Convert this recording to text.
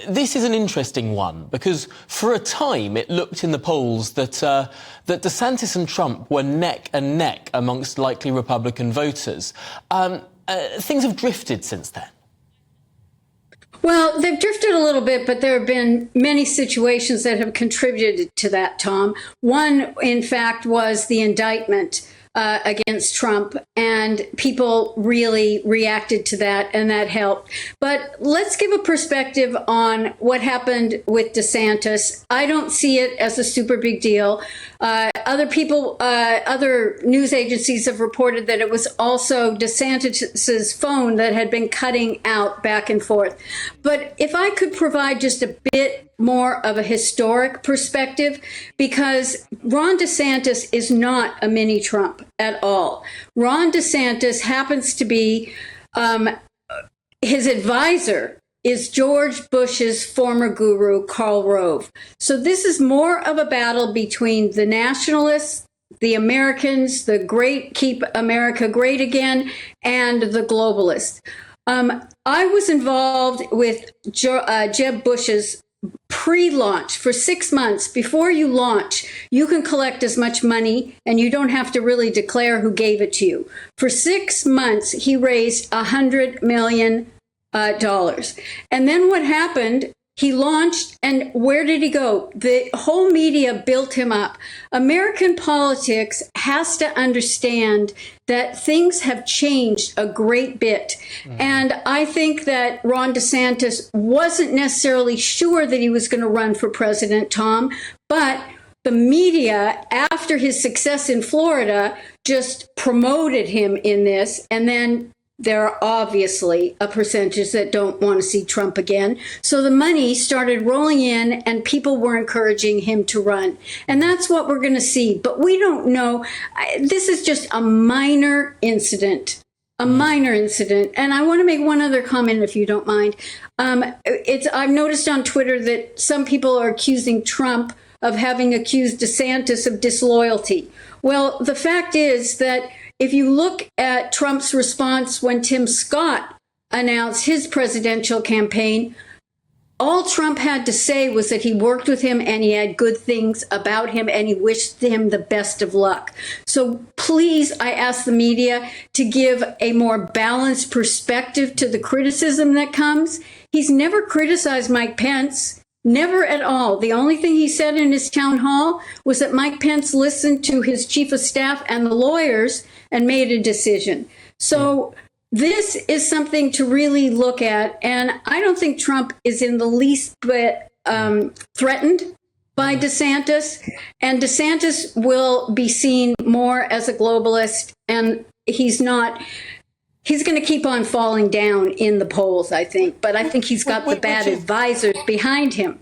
this is an interesting one because for a time it looked in the polls that that DeSantis and Trump were neck and neck amongst likely Republican voters. Things have drifted since then. Well, they've drifted a little bit, but there have been many situations that have contributed to that, Tom. One, in fact, was the indictment against Trump, and people really reacted to that, and that helped. But let's give a perspective on what happened with DeSantis. I don't see it as a super big deal. Other people, other news agencies have reported that it was also DeSantis's phone that had been cutting out back and forth. But if I could provide just a bit more of a historic perspective, because Ron DeSantis is not a mini Trump at all. Ron DeSantis happens to be, his advisor is George Bush's former guru, Karl Rove. So this is more of a battle between the nationalists, the Americans, the great keep America great again, and the globalists. I was involved with Jeb Bush's pre-launch for 6 months. Before you launch, you can collect as much money and you don't have to really declare who gave it to you. For 6 months, he raised $100 million. And then what happened? He launched, and where did he go? The whole media built him up. American politics has to understand that things have changed a great bit. And I think that Ron DeSantis wasn't necessarily sure that he was going to run for president, Tom, but the media, after his success in Florida, just promoted him in this, and then there are obviously a percentage that don't want to see Trump again. So the money started rolling in and people were encouraging him to run. And that's what we're going to see. But we don't know. This is just a minor incident. A minor incident. And I want to make one other comment, if you don't mind. I've noticed on Twitter that some people are accusing Trump of having accused DeSantis of disloyalty. Well, the fact is that if you look at Trump's response when Tim Scott announced his presidential campaign, all Trump had to say was that he worked with him and he had good things about him and he wished him the best of luck. So please, I ask the media to give a more balanced perspective to the criticism that comes. He's never criticized Mike Pence. Never at all. The only thing he said in his town hall was that Mike Pence listened to his chief of staff and the lawyers and made a decision. So this is something to really look at. And I don't think Trump is in the least bit threatened by DeSantis. And DeSantis will be seen more as a globalist. And he's not. He's going to keep on falling down in the polls, I think. But I think he's got the bad advisors behind him.